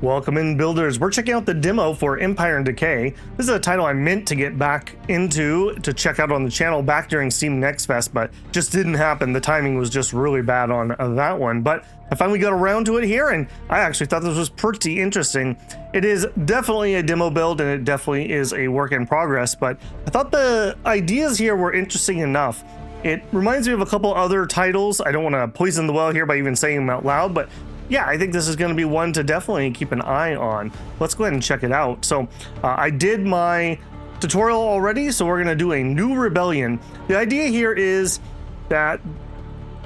Welcome in, builders. We're checking out the demo for Empire and Decay. This is a title I meant to get back into to check out on the channel back during Steam Next Fest, but just didn't happen. The timing was just really bad on that one, but I finally got around to it here, and I actually thought this was pretty interesting. It is definitely a demo build, and it definitely is a work in progress, but I thought the ideas here were interesting enough. It reminds me of a couple other titles. I don't want to poison the well here by even saying them out loud, but yeah, I think this is going to be one to definitely keep an eye on. Let's go ahead and check it out. So I did my tutorial already, so we're going to do a new rebellion. The idea here is that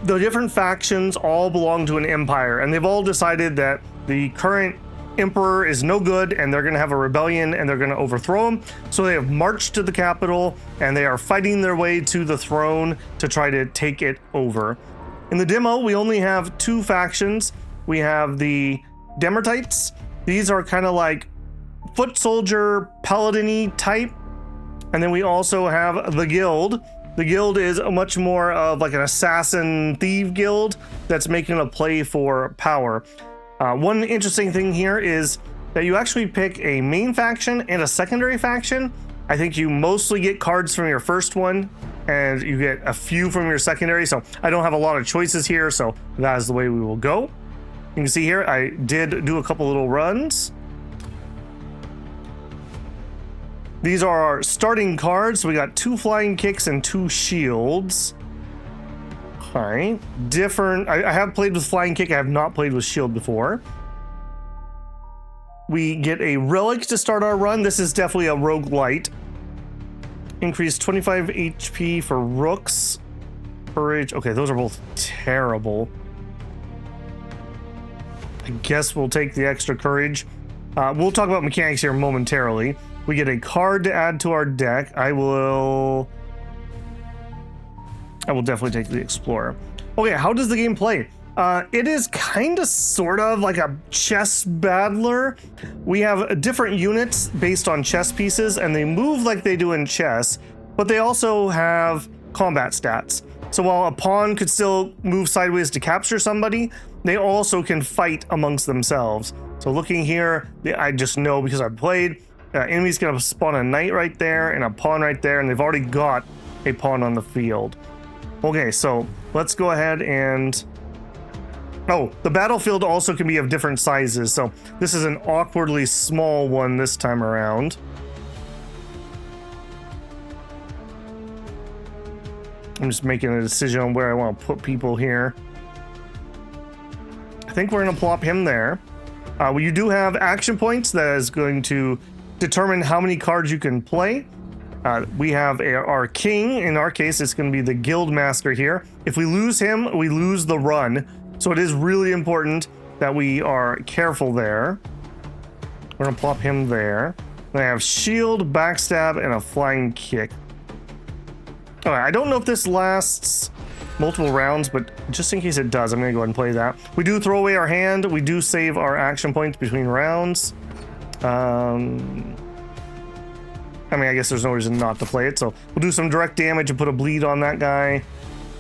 the different factions all belong to an empire, and they've all decided that the current emperor is no good, and they're going to have a rebellion, and they're going to overthrow him. So they have marched to the capital, and they are fighting their way to the throne to try to take it over. In the demo, we only have two factions. We have the Demertites. These are kind of like foot soldier, paladin-y type. And then we also have the Guild. The Guild is a much more of like an assassin thief guild that's making a play for power. One interesting thing here is that you actually pick a main faction and a secondary faction. I think you mostly get cards from your first one, and you get a few from your secondary. So I don't have a lot of choices here, so that is the way we will go. You can see here, I did do a couple little runs. These are our starting cards. So we got 2 flying kicks and 2 shields. Okay, different. I have played with flying kick. I have not played with shield before. We get a relic to start our run. This is definitely a roguelite. Increase 25 HP for rooks. Courage. Okay, those are both terrible. I guess we'll take the extra courage. We'll talk about mechanics here momentarily. We get a card to add to our deck. I will definitely take the Explorer. Okay, how does the game play? It is kind of sort of like a chess battler. We have different units based on chess pieces, and they move like they do in chess, but they also have combat stats. So while a pawn could still move sideways to capture somebody, they also can fight amongst themselves. So looking here, I just know because I've played, enemy's gonna spawn a knight right there and a pawn right there, and they've already got a pawn on the field. Okay, so let's go ahead and... Oh, the battlefield also can be of different sizes. So this is an awkwardly small one this time around. I'm just making a decision on where I want to put people here. I think we're going to plop him there. You do have action points that is going to determine how many cards you can play. We have our king. In our case, it's going to be the guild master here. If we lose him, we lose the run. So it is really important that we are careful there. We're going to plop him there. Then I have shield, backstab, and a flying kick. All right, I don't know if this lasts multiple rounds, but just in case it does, I'm going to go ahead and play that. We do throw away our hand. We do save our action points between rounds. I mean, I guess there's no reason not to play it. So we'll do some direct damage and put a bleed on that guy.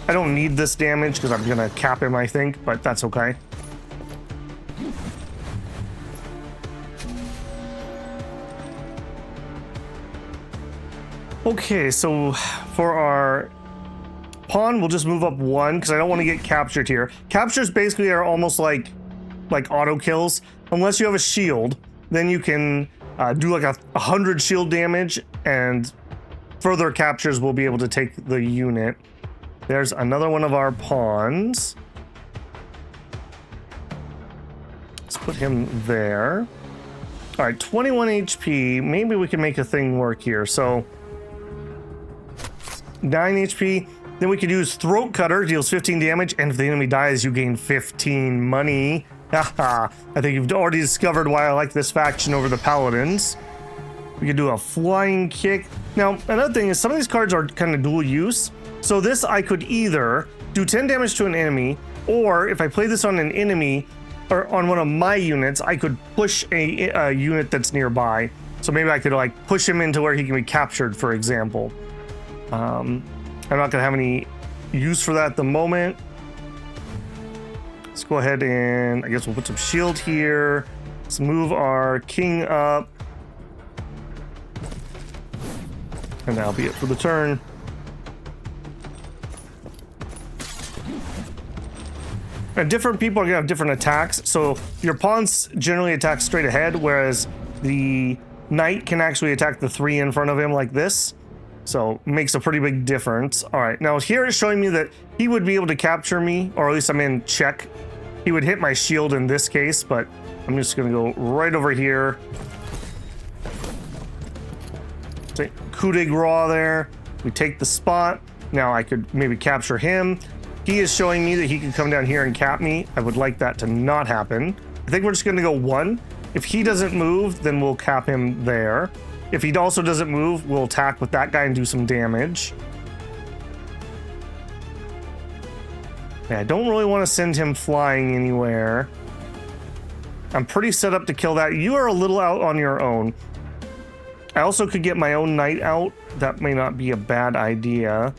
I don't need this damage because I'm going to cap him, I think, but that's okay. Okay, so for our pawn, we'll just move up 1 because I don't want to get captured here. Captures basically are almost like auto kills. Unless you have a shield, then you can do like 100 shield damage, and further captures will be able to take the unit. There's another one of our pawns. Let's put him there. All right, 21 HP. Maybe we can make a thing work here. So 9 HP. Then we could use Throat Cutter, deals 15 damage, and if the enemy dies, you gain 15 money. Haha. I think you've already discovered why I like this faction over the Paladins. We could do a flying kick. Now, another thing is some of these cards are kind of dual use. So this, I could either do 10 damage to an enemy, or if I play this on an enemy or on one of my units, I could push a unit that's nearby. So maybe I could like push him into where he can be captured, for example. I'm not gonna have any use for that at the moment. Let's go ahead and I guess we'll put some shield here. Let's move our king up. And that'll be it for the turn. And different people are gonna have different attacks. So your pawns generally attack straight ahead, whereas the knight can actually attack the 3 in front of him like this. So makes a pretty big difference. All right, now here it's showing me that he would be able to capture me, or at least I'm in check. He would hit my shield in this case, but I'm just gonna go right over here. Coup de grace there. We take the spot. Now I could maybe capture him. He is showing me that he can come down here and cap me. I would like that to not happen. I think we're just gonna go 1. If he doesn't move, then we'll cap him there. If he also doesn't move, we'll attack with that guy and do some damage. Yeah, I don't really want to send him flying anywhere. I'm pretty set up to kill that. You are a little out on your own. I also could get my own knight out. That may not be a bad idea.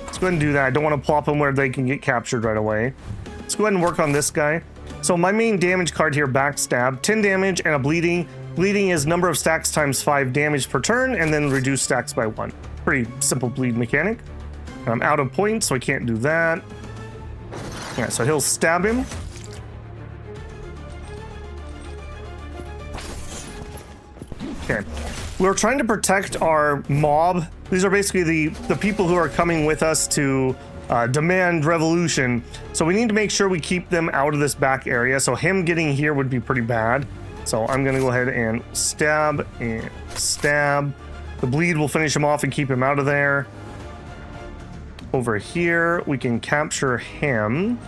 Let's go ahead and do that. I don't want to plop them where they can get captured right away. Let's go ahead and work on this guy. So my main damage card here, backstab, 10 damage and a bleeding. Bleeding is number of stacks times 5 damage per turn, and then reduce stacks by 1. Pretty simple bleed mechanic. I'm out of points, so I can't do that. All right, so he'll stab him. Okay. We're trying to protect our mob. These are basically the people who are coming with us to demand revolution. So we need to make sure we keep them out of this back area. So him getting here would be pretty bad. So I'm gonna go ahead and stab and stab. The bleed will finish him off and keep him out of there. Over here, we can capture him.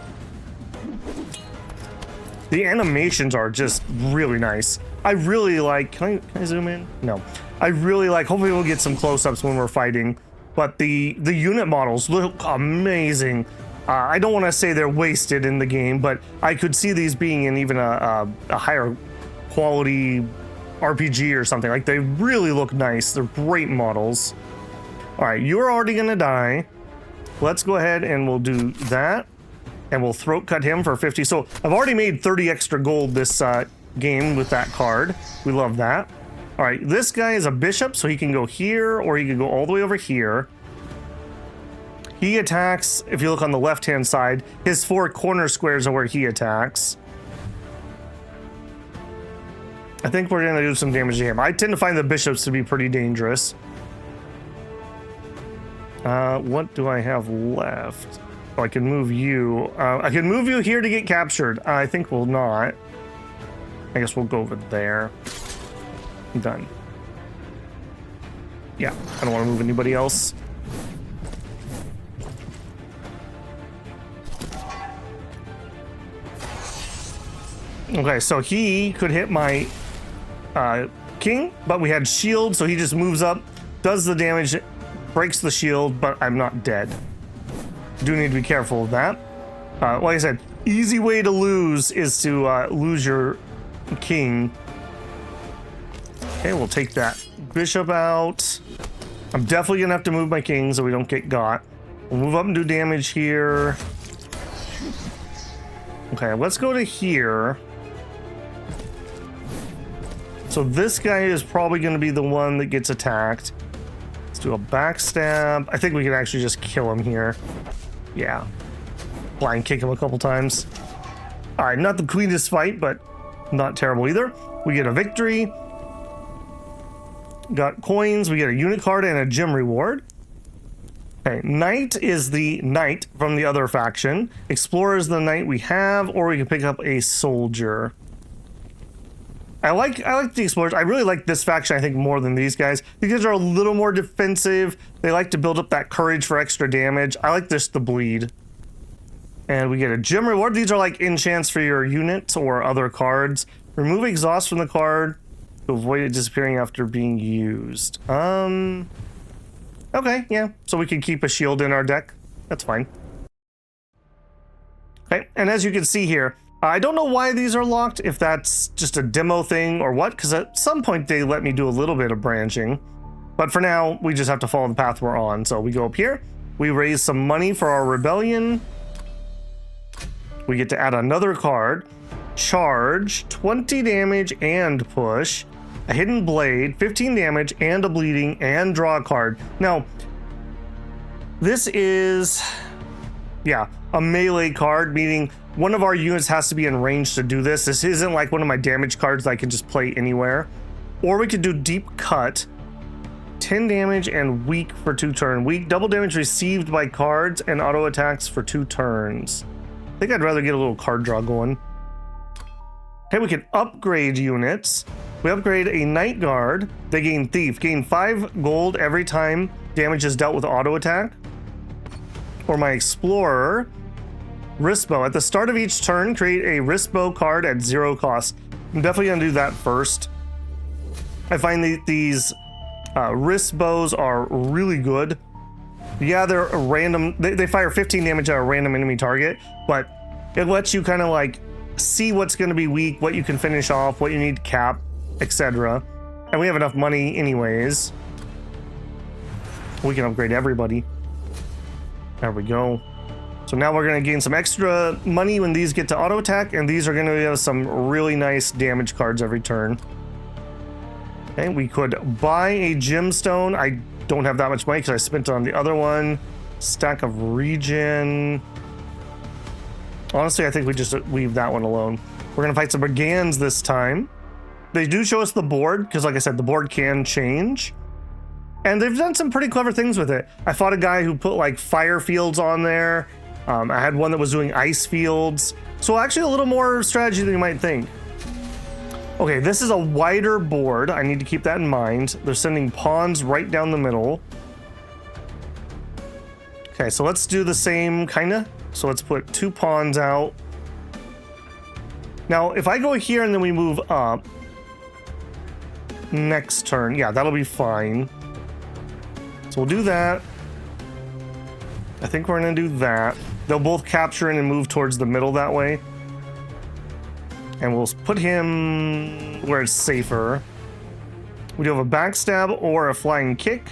The animations are just really nice. I really like, can I zoom in? No. I really like, hopefully we'll get some close-ups when we're fighting, but the unit models look amazing. I don't want to say they're wasted in the game, but I could see these being in even a higher quality RPG or something. Like, they really look nice. They're great models. All right, you're already gonna die. Let's go ahead and we'll do that, and we'll throat cut him for 50. So I've already made 30 extra gold this game with that card. We love that. All right, this guy is a bishop, so he can go here, or he can go all the way over here. He attacks, if you look on the left-hand side, his 4 corner squares are where he attacks. I think we're gonna do some damage to him. I tend to find the bishops to be pretty dangerous. What do I have left? Oh, I can move you. I can move you here to get captured. I think we'll not. I guess we'll go over there. Done. Yeah, I don't want to move anybody else. Okay, so he could hit my king, but we had shield, so he just moves up, does the damage, breaks the shield, but I'm not dead. Do need to be careful of that. Like I said, easy way to lose is to lose your king. Okay, we'll take that bishop out. I'm definitely gonna have to move my king so we don't get got. We'll move up and do damage here. Okay, let's go to here. So this guy is probably gonna be the one that gets attacked. Let's do a backstab. I think we can actually just kill him here. Yeah. Blind kick him a couple times. All right, not the cleanest fight, but not terrible either. We get a victory. Got coins, we get a unit card and a gem reward. Okay, knight is the knight from the other faction. Explorer is the knight we have, or we can pick up a soldier. I like the explorers. I really like this faction, I think, more than these guys. These guys are a little more defensive. They like to build up that courage for extra damage. I like this, the bleed. And we get a gem reward. These are like enchants for your units or other cards. Remove exhaust from the card to avoid it disappearing after being used. Okay, yeah. So we can keep a shield in our deck. That's fine. Okay, and as you can see here, I don't know why these are locked, if that's just a demo thing or what, because at some point they let me do a little bit of branching. But for now, we just have to follow the path we're on. So we go up here, we raise some money for our rebellion. We get to add another card. charge, 20 damage and push, a hidden blade, 15 damage and a bleeding, and draw a card. Now, this is, yeah, a melee card, meaning one of our units has to be in range to do this. This isn't like one of my damage cards that I can just play anywhere. Or we could do deep cut, 10 damage and weak for 2 turns. Weak, double damage received by cards and auto attacks for 2 turns. I think I'd rather get a little card draw going. Okay, we can upgrade units. We upgrade a Night Guard. They gain Thief. Gain 5 gold every time damage is dealt with auto attack. Or my Explorer. Wrist Bow. At the start of each turn, create a Wrist Bow card at 0 cost. I'm definitely going to do that first. I find these wrist bows are really good. Yeah, they're a random. They fire 15 damage at a random enemy target, but it lets you kind of like see what's going to be weak, what you can finish off, what you need to cap, etc. And we have enough money anyways. We can upgrade everybody. There we go. So now we're going to gain some extra money when these get to auto attack, and these are going to have some really nice damage cards every turn. Okay, we could buy a gemstone. I don't have that much money because I spent it on the other one. Stack of regen. Honestly, I think we just leave that one alone. We're going to fight some brigands this time. They do show us the board because, like I said, the board can change. And they've done some pretty clever things with it. I fought a guy who put like fire fields on there. I had one that was doing ice fields. So actually a little more strategy than you might think. Okay, this is a wider board. I need to keep that in mind. They're sending pawns right down the middle. Okay, so let's do the same kinda. So let's put 2 pawns out. Now, if I go here and then we move up next turn, yeah, that'll be fine. So we'll do that. I think we're gonna do that. They'll both capture in and move towards the middle that way. And we'll put him where it's safer. We do have a backstab or a flying kick.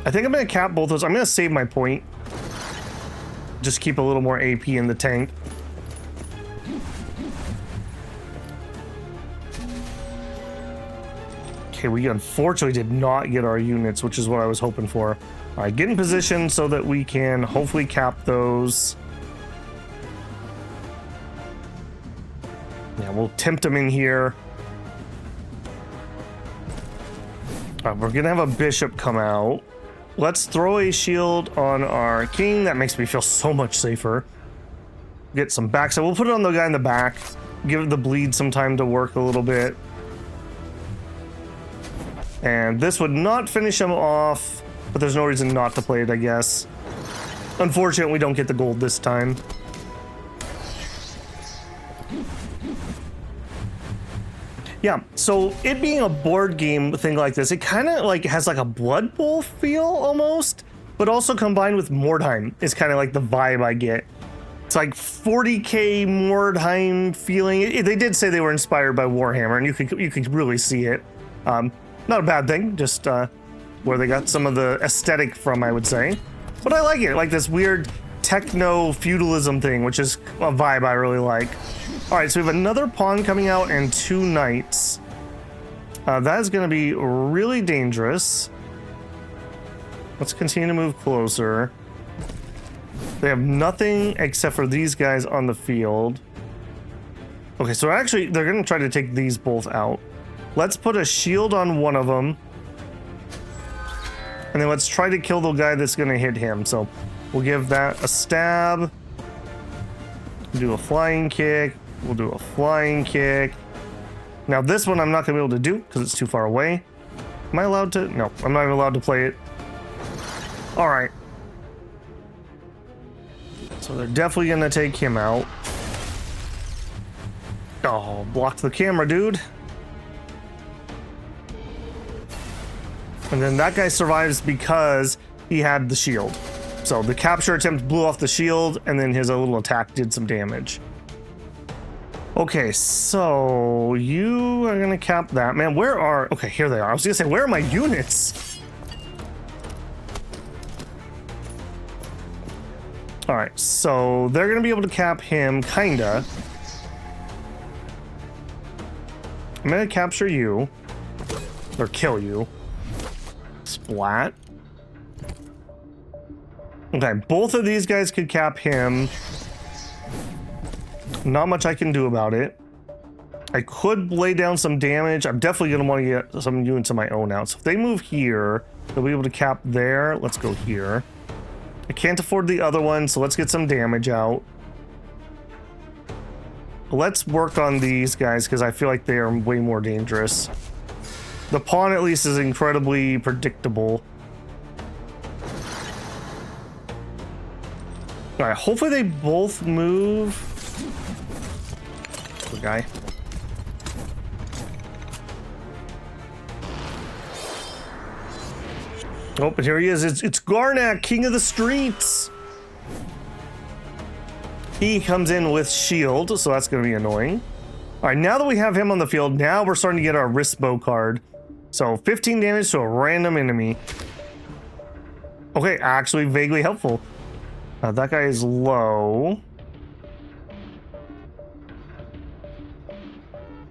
I think I'm gonna cap both those. I'm gonna save my point. Just keep a little more AP in the tank. Okay, we unfortunately did not get our units, which is what I was hoping for. All right, get in position so that we can hopefully cap those. Yeah, we'll tempt them in here. All right, we're gonna have a bishop come out. Let's throw a shield on our king. That makes me feel so much safer. Get some back. So we'll put it on the guy in the back. Give the bleed some time to work a little bit. And this would not finish him off, but there's no reason not to play it, I guess. Unfortunately, we don't get the gold this time. Yeah, so it being a board game thing like this, it kind of like has like a Blood Bowl feel almost, but also combined with Mordheim is kind of like the vibe I get. It's like 40k Mordheim feeling. They did say they were inspired by Warhammer, and you could really see it. Not a bad thing, just where they got some of the aesthetic from, I would say. But I like it, like this weird techno feudalism thing, which is a vibe I really like. All right, so we have another pawn coming out and 2 knights. That is going to be really dangerous. Let's continue to move closer. They have nothing except for these guys on the field. Okay, so actually, they're going to try to take these both out. Let's put a shield on one of them. And then let's try to kill the guy that's going to hit him. So we'll give that a stab. Do a flying kick. We'll do a flying kick. Now this one I'm not going to be able to do because it's too far away. Am I allowed to? No, I'm not even allowed to play it. All right. So they're definitely going to take him out. Oh, blocked the camera, dude. And then that guy survives because he had the shield. So the capture attempt blew off the shield, and then his little attack did some damage. Okay, so you are gonna cap that. Man, where are... Okay, here they are. I was gonna say, where are my units? All right, so they're gonna be able to cap him, kinda. I'm gonna capture you. Or kill you. Splat. Okay, both of these guys could cap him. Not much I can do about it. I could lay down some damage. I'm definitely going to want to get some units of my own out. So if they move here, they'll be able to cap there. Let's go here. I can't afford the other one, so let's get some damage out. Let's work on these guys because I feel like they are way more dangerous. The pawn at least is incredibly predictable. All right, hopefully they both move. Poor guy. Oh, but here he is. It's Garnak, king of the streets. He comes in with shield, so that's going to be annoying. All right, now that we have him on the field, now we're starting to get our wrist bow card. So 15 damage to a random enemy. Okay, actually vaguely helpful. That guy is low.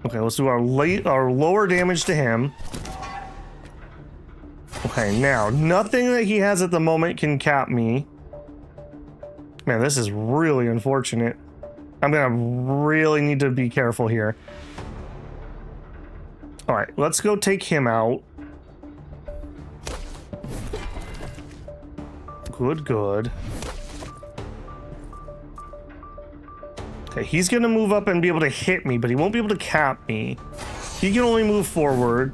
Okay, let's do our lower damage to him. Okay, now nothing that he has at the moment can cap me. Man, this is really unfortunate. I'm gonna really need to be careful here. All right, let's go take him out. Good, good. Okay, he's gonna move up and be able to hit me, but he won't be able to cap me. He can only move forward.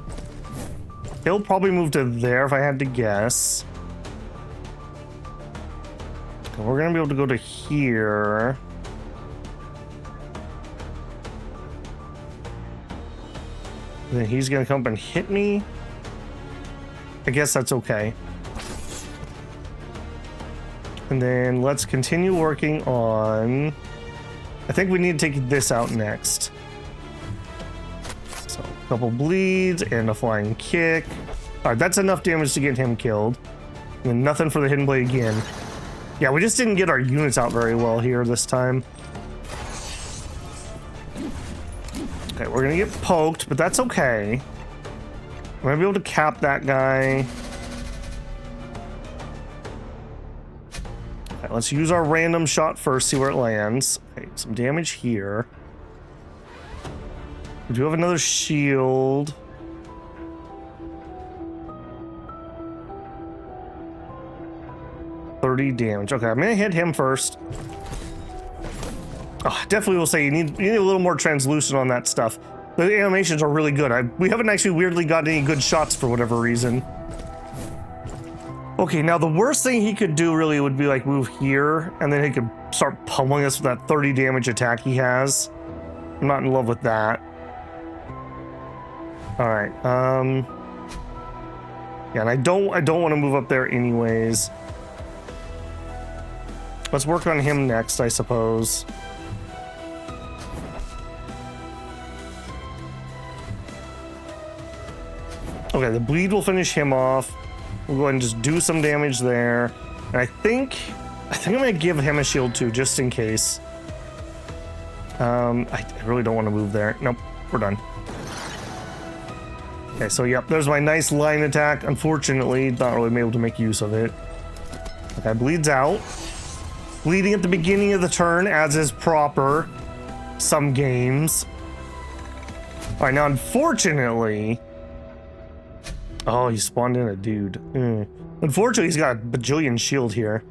He'll probably move to there if I had to guess. Okay, we're gonna be able to go to here. And then he's gonna come up and hit me. I guess that's okay. And then let's continue working on... I think we need to take this out next. So, a couple bleeds and a flying kick. All right, that's enough damage to get him killed. And then nothing for the hidden blade again. Yeah, we just didn't get our units out very well here this time. Okay, we're gonna get poked, but that's okay. I'm gonna be able to cap that guy. Okay, let's use our random shot first, see where it lands. Okay, some damage here. We do have another shield. $30 damage. Okay, I'm gonna hit him first. Oh, definitely will say you need a little more translucent on that stuff. The animations are really good. We haven't actually weirdly gotten any good shots for whatever reason. Okay, now the worst thing he could do really would be like move here, and then he could start pummeling us with that 30 damage attack he has. I'm not in love with that. All right. Yeah, and I don't want to move up there anyways. Let's work on him next, I suppose. Okay, the bleed will finish him off. We'll go ahead and just do some damage there. And I think I'm gonna give him a shield too, just in case. I really don't want to move there. Nope, we're done. Okay, so yep, there's my nice line attack. Unfortunately, not really able to make use of it. Okay, bleeds out. Bleeding at the beginning of the turn, as is proper. Some games. All right, now unfortunately... Oh, he spawned in a dude. Unfortunately, he's got a bajillion shield here.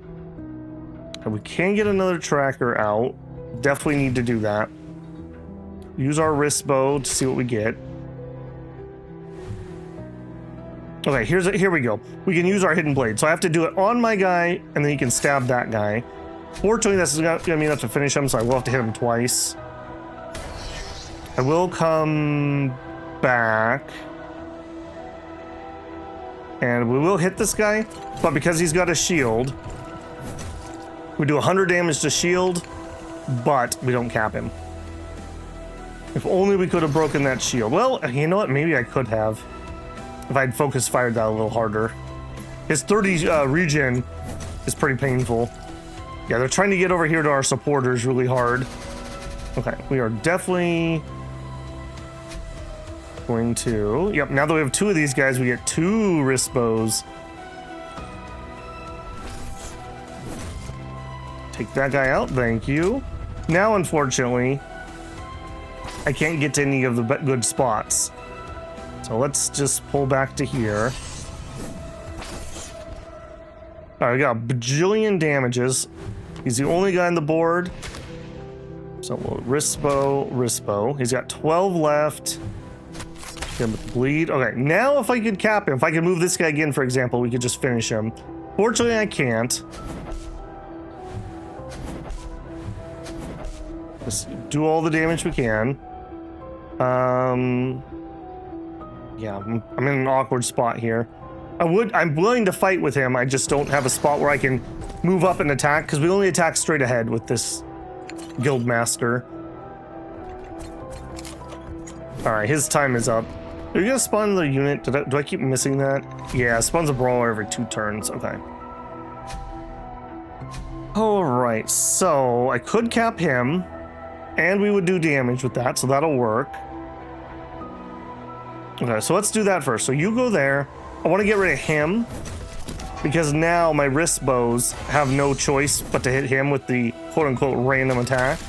And we can get another tracker out. Definitely need to do that. Use our wrist bow to see what we get. Okay, here we go. We can use our hidden blade. So I have to do it on my guy, and then he can stab that guy. Fortunately, that's not gonna mean enough to finish him, so I will have to hit him twice. I will come back. And we will hit this guy, but because he's got a shield, we do 100 damage to shield, but we don't cap him. If only we could have broken that shield. Well, you know what? Maybe I could have. If I'd focus fired that a little harder. His 30 regen is pretty painful. Yeah, they're trying to get over here to our supporters really hard. Okay, we are definitely Going to... Yep, now that we have two of these guys, we get two wrist bows. Take that guy out, thank you. Now, unfortunately, I can't get to any of the good spots. So let's just pull back to here. All right, we got a bajillion damages. He's the only guy on the board. So we'll wrist bow. He's got 12 left. Him with bleed. Okay, now if I could cap him, if I could move this guy again, for example, we could just finish him. Fortunately, I can't. Just do all the damage we can. Yeah, I'm in an awkward spot here. I'm willing to fight with him. I just don't have a spot where I can move up and attack, because we only attack straight ahead with this Guildmaster. All right, his time is up. Are you gonna spawn another unit? Do I keep missing that? Yeah, spawns a brawler every 2 turns. Okay. All right, so I could cap him, and we would do damage with that, so that'll work. Okay, so let's do that first. So you go there. I want to get rid of him, because now my wrist bows have no choice but to hit him with the quote-unquote random attack.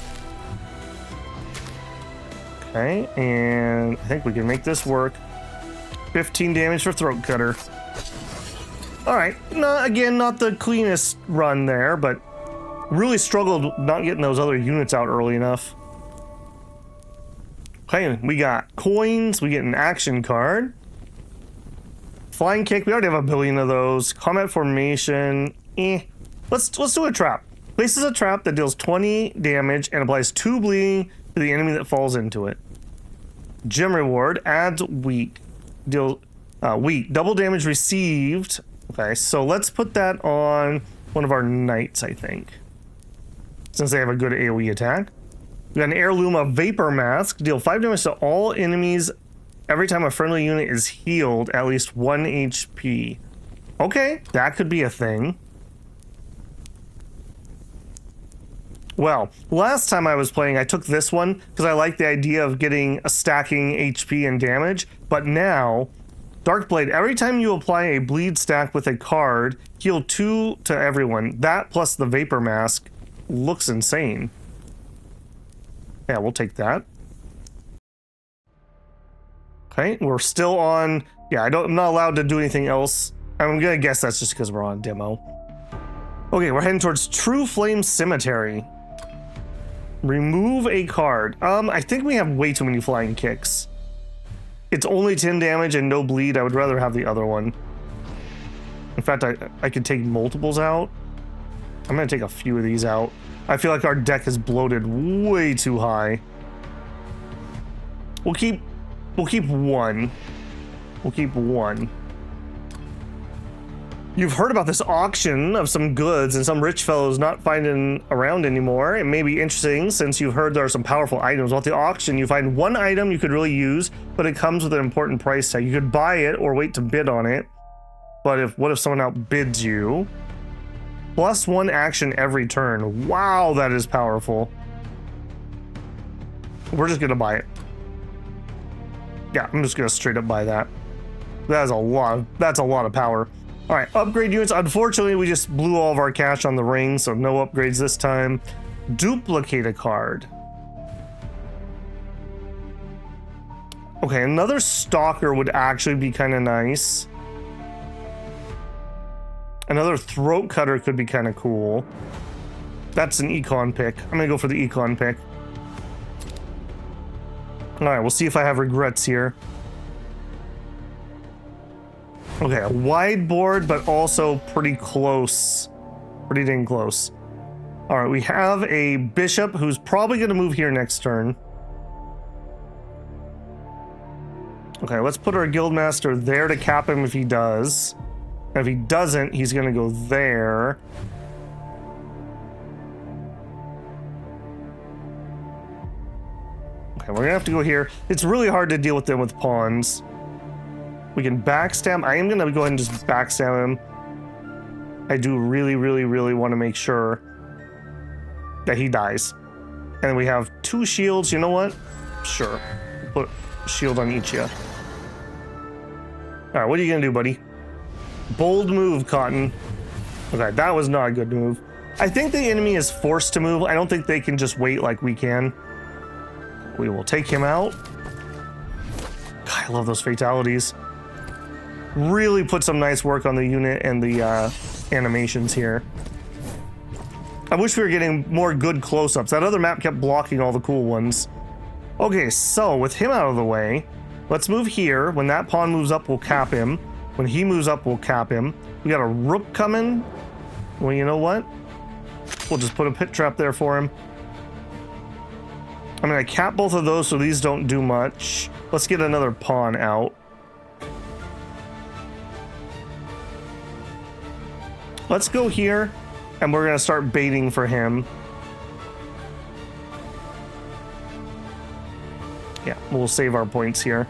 Okay, and I think we can make this work. 15 damage for Throat Cutter. Alright, again, not the cleanest run there, but really struggled not getting those other units out early enough. Okay, we got coins, we get an action card. Flying kick, we already have a billion of those. Combat formation, Let's do a trap. Places a trap that deals 20 damage and applies 2 bleeding to the enemy that falls into it. Gem reward, adds weak. Weak, double damage received. Okay, so let's put that on one of our knights, I think. Since they have a good AoE attack. We got an heirloom of Vapor Mask. Deal 5 damage to all enemies every time a friendly unit is healed at least 1 HP. Okay, that could be a thing. Well, last time I was playing, I took this one because I like the idea of getting a stacking HP and damage. But now, Darkblade, every time you apply a bleed stack with a card, heal 2 to everyone. That plus the Vapor Mask looks insane. Yeah, we'll take that. Okay, we're still on... Yeah, I'm not allowed to do anything else. I'm gonna guess that's just because we're on demo. Okay, we're heading towards True Flame Cemetery. Remove a card. I think we have way too many flying kicks. It's only 10 damage and no bleed. I would rather have the other one. In fact, I could take multiples out. I'm gonna take a few of these out. I feel like our deck is bloated way too high. We'll keep one. We'll keep one. You've heard about this auction of some goods and some rich fellows not finding around anymore. It may be interesting since you've heard there are some powerful items. Well, at the auction, you find one item you could really use, but it comes with an important price tag. You could buy it or wait to bid on it. But what if someone outbids you? +1 action every turn. Wow, that is powerful. We're just gonna buy it. Yeah, I'm just gonna straight up buy that. That's a lot of power. All right, upgrade units. Unfortunately, we just blew all of our cash on the ring, so no upgrades this time. Duplicate a card. Okay, another stalker would actually be kind of nice. Another throat cutter could be kind of cool. That's an econ pick. I'm gonna go for the econ pick. All right, we'll see if I have regrets here. Okay, a wide board, but also pretty close. Pretty dang close. All right, we have a bishop who's probably gonna move here next turn. Okay, let's put our guildmaster there to cap him if he does. And if he doesn't, he's gonna go there. Okay, we're gonna have to go here. It's really hard to deal with them with pawns. We can backstab. I am gonna go ahead and just backstab him. I do really, really, really want to make sure that he dies. And we have 2 shields. You know what? Sure. Put a shield on each of you. All right, what are you gonna do, buddy? Bold move, Cotton. Okay, that was not a good move. I think the enemy is forced to move. I don't think they can just wait like we can. We will take him out. God, I love those fatalities. Really put some nice work on the unit and the animations here. I wish we were getting more good close-ups. That other map kept blocking all the cool ones. Okay, so with him out of the way, let's move here. When that pawn moves up, we'll cap him. When he moves up, we'll cap him. We got a rook coming. Well, you know what? We'll just put a pit trap there for him. I'm gonna cap both of those so these don't do much. Let's get another pawn out. Let's go here, and we're gonna start baiting for him. Yeah, we'll save our points here.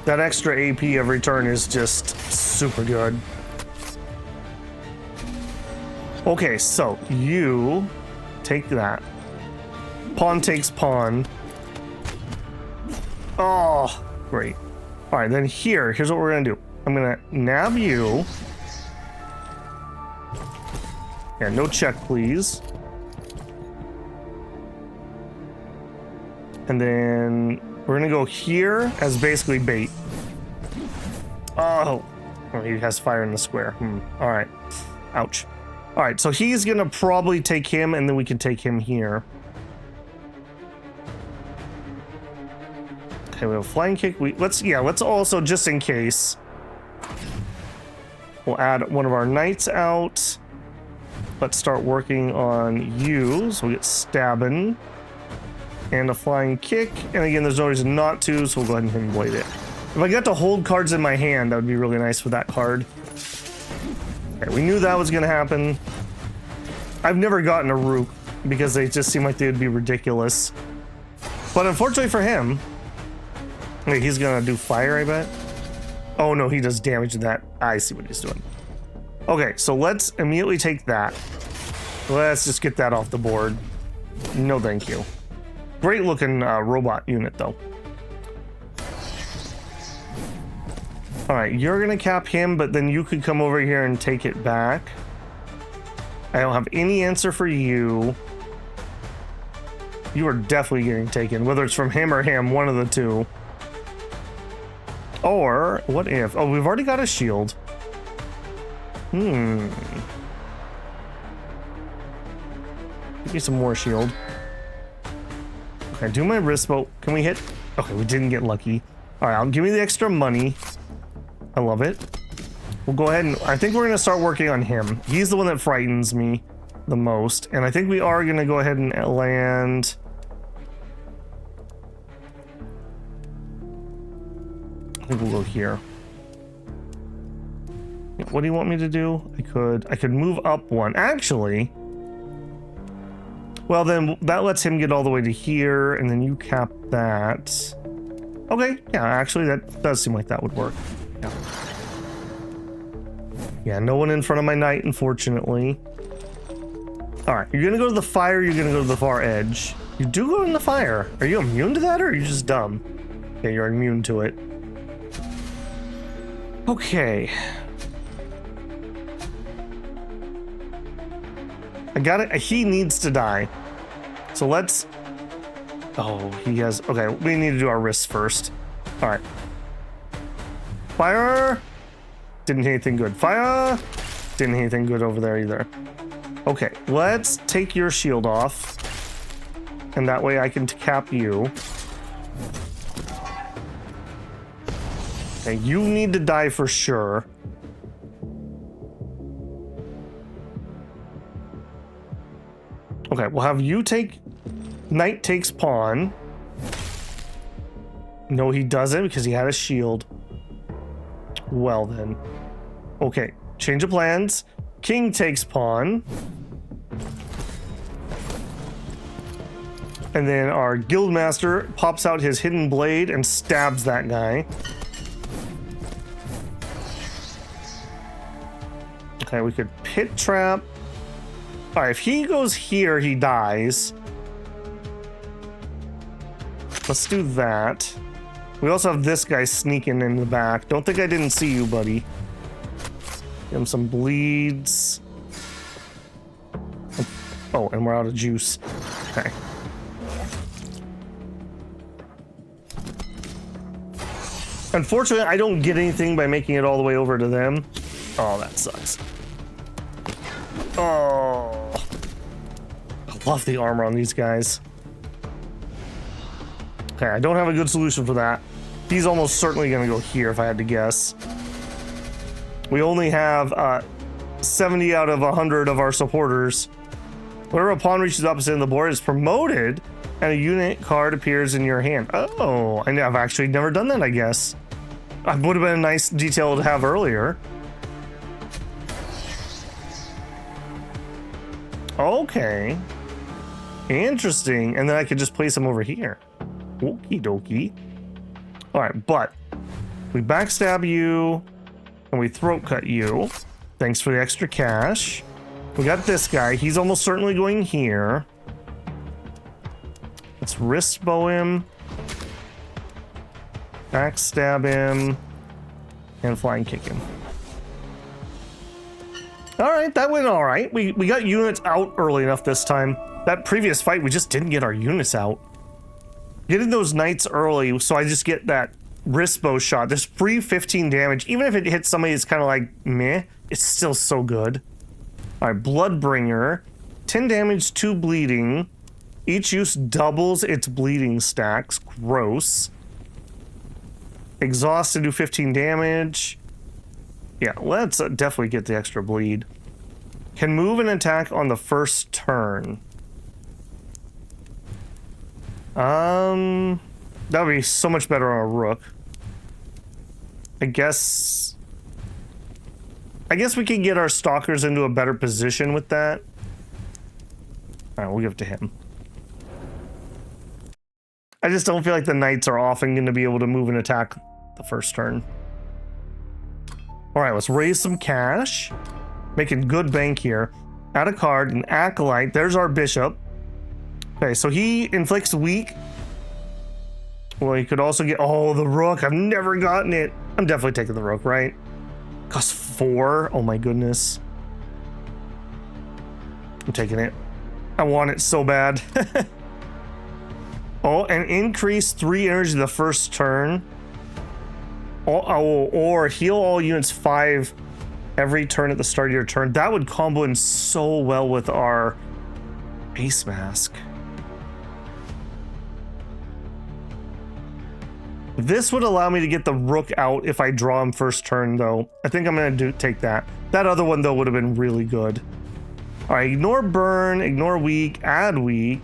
That extra AP every turn is just super good. Okay, so you take that. Pawn takes pawn. Oh, great. All right, then here's what we're gonna do. I'm gonna nab you. Yeah, no check, please. And then we're gonna go here as basically bait. Oh, he has fire in the square. All right, ouch. All right, so he's gonna probably take him, and then we can take him here. Okay, we have a flying kick. Let's also, just in case, we'll add one of our knights out. Let's start working on you, so we get stabbing and a flying kick. And again, there's no reason not to, so we'll go ahead and hidden blade it. If I got to hold cards in my hand, that would be really nice for that card. Okay, we knew that was gonna happen. I've never gotten a rook because they just seem like they would be ridiculous. But unfortunately for him, wait, he's gonna do fire, I bet. Oh no, he does damage to that. I see what he's doing. Okay, so let's immediately take that. Let's just get that off the board. No thank you. Great looking robot unit though. All right, you're gonna cap him, but then you could come over here and take it back. I don't have any answer for you. You are definitely getting taken, whether it's from him or him, one of the two. Or, what if? Oh, we've already got a shield. Give me some more shield. Okay, do my wrist boat. Can we hit? Okay, we didn't get lucky. All right, give me the extra money. I love it. We'll go ahead and I think we're gonna start working on him. He's the one that frightens me the most. And I think we are gonna go ahead and land. I think we'll go here. What do you want me to do? I could move up one. Actually, well then that lets him get all the way to here, and then you cap that. Okay, yeah, actually that does seem like that would work. Yeah, no one in front of my knight, unfortunately. All right, you're gonna go to the fire, you're gonna go to the far edge. You do go in the fire. Are you immune to that, or are you just dumb? Yeah, you're immune to it. Okay. I got it. He needs to die. So let's... Oh, he has... Okay, we need to do our wrists first. All right. Fire! Didn't hit anything good. Fire! Didn't hit anything good over there either. Okay, let's take your shield off. And that way I can cap you. Okay, you need to die for sure. Okay, we'll have you take... Knight takes pawn. No, he doesn't because he had a shield. Well then. Okay, change of plans. King takes pawn. And then our guildmaster pops out his hidden blade and stabs that guy. Okay, we could pit trap. All right, if he goes here, he dies. Let's do that. We also have this guy sneaking in the back. Don't think I didn't see you, buddy. Give him some bleeds. Oh, and we're out of juice. Okay. Unfortunately, I don't get anything by making it all the way over to them. Oh, that sucks. Oh. I love the armor on these guys. Okay, I don't have a good solution for that. He's almost certainly going to go here if I had to guess. We only have 70 out of 100 of our supporters. Whenever a pawn reaches the opposite end of the board, is promoted and a unit card appears in your hand. Oh, I've actually never done that, I guess. That would have been a nice detail to have earlier. Okay. Interesting. And then I could just place him over here. Okie dokie. Alright, but we backstab you and we throat cut you. Thanks for the extra cash. We got this guy. He's almost certainly going here. Let's wrist bow him. Backstab him. And flying kick him. Alright, that went alright. We got units out early enough this time. That previous fight, we just didn't get our units out. Getting those knights early, so I just get that wrist bow shot. There's free 15 damage. Even if it hits somebody that's kind of like, meh, it's still so good. Alright, Bloodbringer. 10 damage, 2 bleeding. Each use doubles its bleeding stacks. Gross. Exhaust to do 15 damage. Yeah, let's definitely get the extra bleed. Can move and attack on the first turn. That would be so much better on a rook. I guess we can get our stalkers into a better position with that. Alright, we'll give it to him. I just don't feel like the knights are often going to be able to move and attack the first turn. Alright, let's raise some cash. Making good bank here. Add a card, an acolyte. There's our bishop. Okay, so he inflicts weak. Well, he could also get... Oh, the rook. I've never gotten it. I'm definitely taking the rook, right? Cost 4. Oh my goodness. I'm taking it. I want it so bad. Oh, and increase 3 energy the first turn. Or heal all units 5 every turn at the start of your turn. That would combo in so well with our base mask. This would allow me to get the rook out if I draw him first turn, though. I think I'm going to take that. That other one, though, would have been really good. All right, ignore burn, ignore weak, add weak.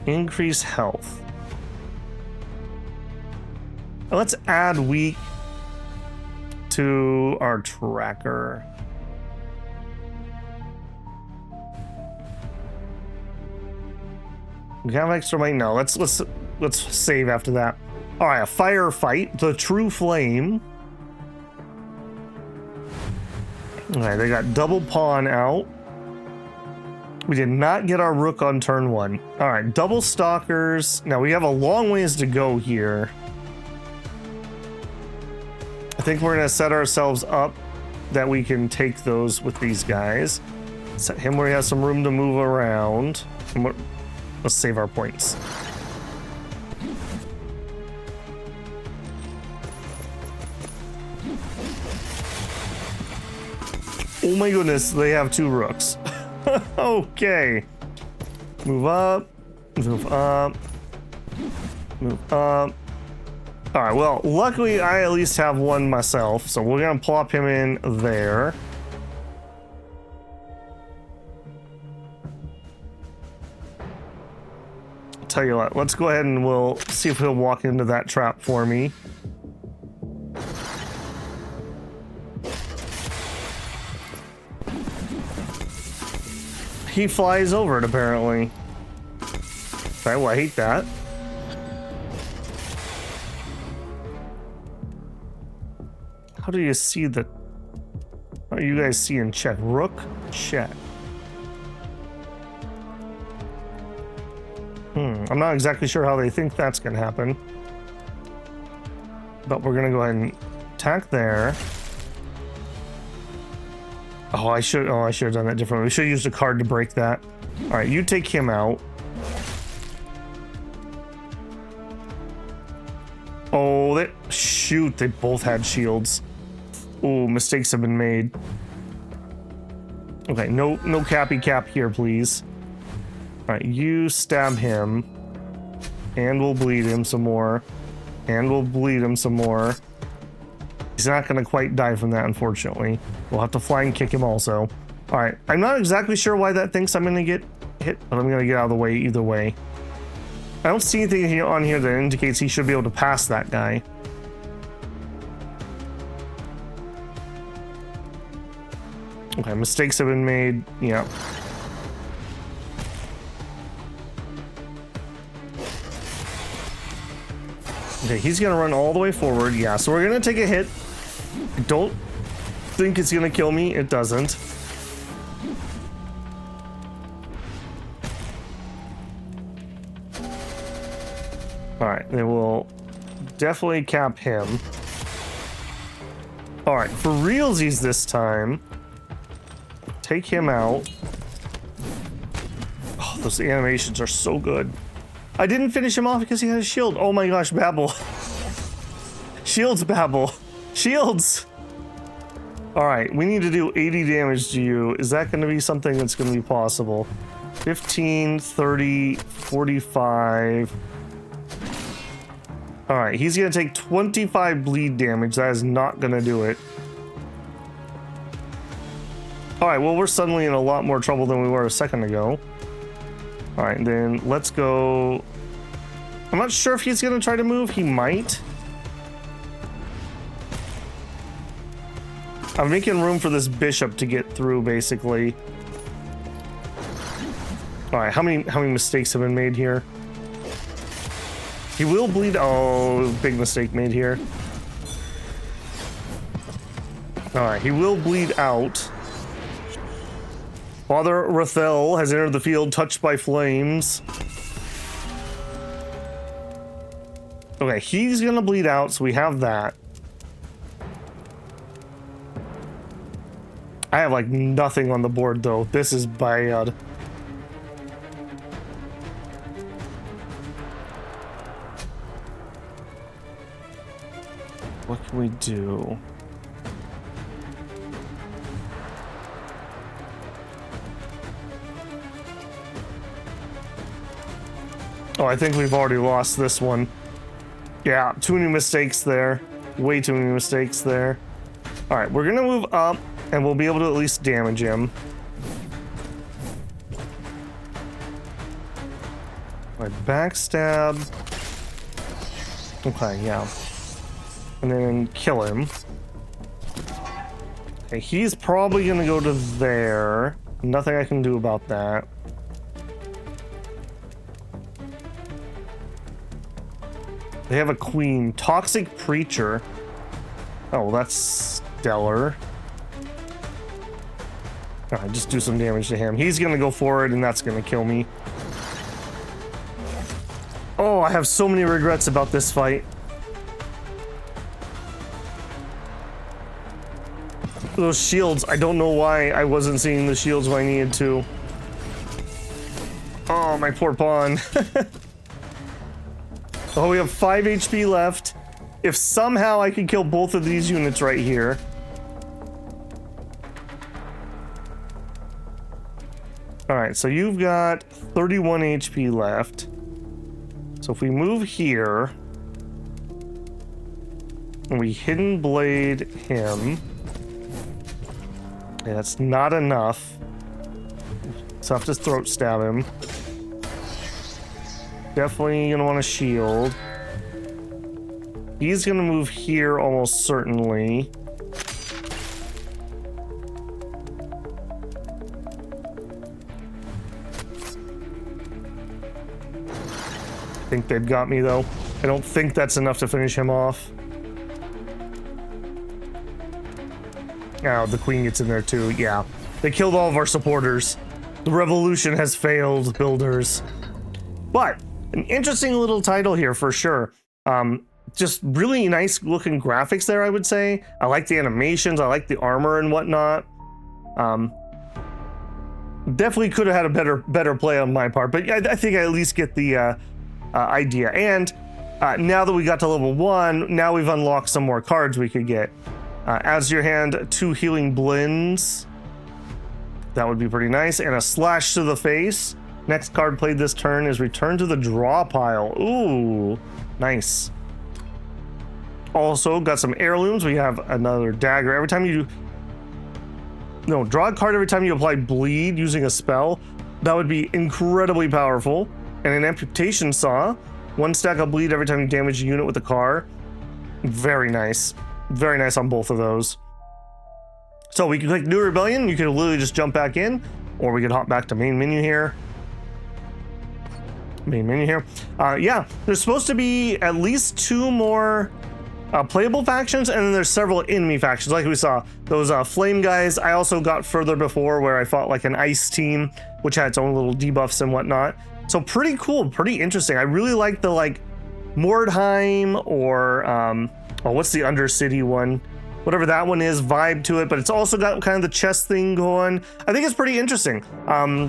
Increase health. Let's add weak to our tracker. We have extra money? No, let's save after that. All right, a firefight, the true flame. All right, they got double pawn out. We did not get our rook on turn 1. All right, double stalkers. Now we have a long ways to go here. I think we're gonna set ourselves up that we can take those with these guys. Set him where he has some room to move around. Let's save our points. Oh my goodness, they have 2 rooks. Okay. Move up. Move up. Move up. Alright, well, luckily I at least have one myself, so we're gonna plop him in there. Tell you what, let's go ahead and we'll see if he'll walk into that trap for me. He flies over it, apparently. Okay, well, I hate that. How do you see the... How do you guys see in check? Rook, check. I'm not exactly sure how they think that's gonna happen. But we're gonna go ahead and attack there. Oh, I should have done that differently. We should have used a card to break that. All right, you take him out. Oh, shoot, they both had shields. Oh, mistakes have been made. Okay, no cappy cap here, please. All right, you stab him. And we'll bleed him some more. And we'll bleed him some more. He's not going to quite die from that, unfortunately. We'll have to flying kick him also. All right, I'm not exactly sure why that thinks I'm going to get hit, but I'm going to get out of the way either way. I don't see anything on here that indicates he should be able to pass that guy. Okay, mistakes have been made. Yeah. Okay, he's gonna run all the way forward. Yeah, so we're gonna take a hit. I don't think it's gonna kill me. It doesn't. All right, they will definitely cap him. All right, for realsies this time, take him out. Oh, those animations are so good. I didn't finish him off because he had a shield. Oh my gosh, Babel. Shields, Babel. Shields! Alright, we need to do 80 damage to you. Is that going to be something that's going to be possible? 15, 30, 45. Alright, he's going to take 25 bleed damage. That is not going to do it. Alright, well, we're suddenly in a lot more trouble than we were a second ago. Alright, then let's go... I'm not sure if he's going to try to move. He might. I'm making room for this bishop to get through, basically. Alright, how many mistakes have been made here? He will bleed... Oh, big mistake made here. Alright, he will bleed out. Father Rathel has entered the field, touched by flames. Okay, he's gonna bleed out, so we have that. I have like nothing on the board though. This is bad. What can we do? Oh, I think we've already lost this one. Yeah, too many mistakes there. Way too many mistakes there. All right, we're gonna move up and we'll be able to at least damage him. All right, backstab. Okay, yeah. And then kill him. Okay, he's probably gonna go to there. Nothing I can do about that. They have a queen. Toxic Preacher. Oh, that's stellar. Alright, just do some damage to him. He's gonna go forward and that's gonna kill me. Oh, I have so many regrets about this fight. Those shields, I don't know why I wasn't seeing the shields when I needed to. Oh, my poor pawn. Oh, we have 5 HP left. If somehow I can kill both of these units right here. Alright, so you've got 31 HP left. So if we move here, and we hidden blade him, okay, that's not enough. So I have to throat stab him. Definitely gonna want a shield. He's gonna move here almost certainly. I think they've got me though. I don't think that's enough to finish him off. Oh, the queen gets in there too. Yeah, they killed all of our supporters. The revolution has failed, builders. But an interesting little title here for sure. Just really nice looking graphics there, I would say. I like the animations, I like the armor and whatnot. Definitely could have had a better play on my part, but I think I at least get the idea. And now that we got to level 1, now we've unlocked some more cards we could get. Adds to your hand 2 healing blends. That would be pretty nice. And a slash to the face. Next card played this turn is Return to the Draw Pile. Ooh, nice. Also got some heirlooms. We have another dagger. Every time you draw a card every time you apply bleed using a spell. That would be incredibly powerful. And an amputation saw. 1 stack of bleed every time you damage a unit with a car. Very nice. Very nice on both of those. So we can click New Rebellion. You can literally just jump back in, or we could hop back to main menu here. Yeah, there's supposed to be at least 2 more playable factions, and then there's several enemy factions like we saw. Those flame guys I also got further before, where I fought like an ice team, which had its own little debuffs and whatnot. So pretty cool, pretty interesting. I really like the like Mordheim or what's the Undercity one? Whatever that one is, vibe to it, but it's also got kind of the chess thing going. I think it's pretty interesting.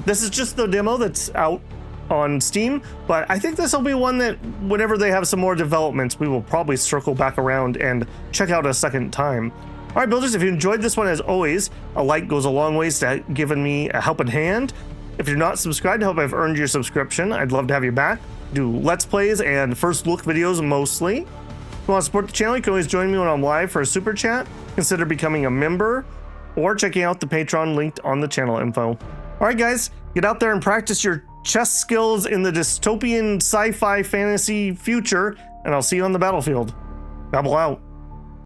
This is just the demo that's out on Steam, but I think this will be one that whenever they have some more developments, we will probably circle back around and check out a second time. All right, builders, if you enjoyed this one, as always, a like goes a long ways to giving me a helping hand. If you're not subscribed, I hope I've earned your subscription. I'd love to have you back. Do Let's Plays and first look videos mostly. If you want to support the channel, you can always join me when I'm live for a super chat. Consider becoming a member or checking out the Patreon linked on the channel info. All right, guys, get out there and practice your chess skills in the dystopian sci-fi fantasy future, and I'll see you on the battlefield. Babble out.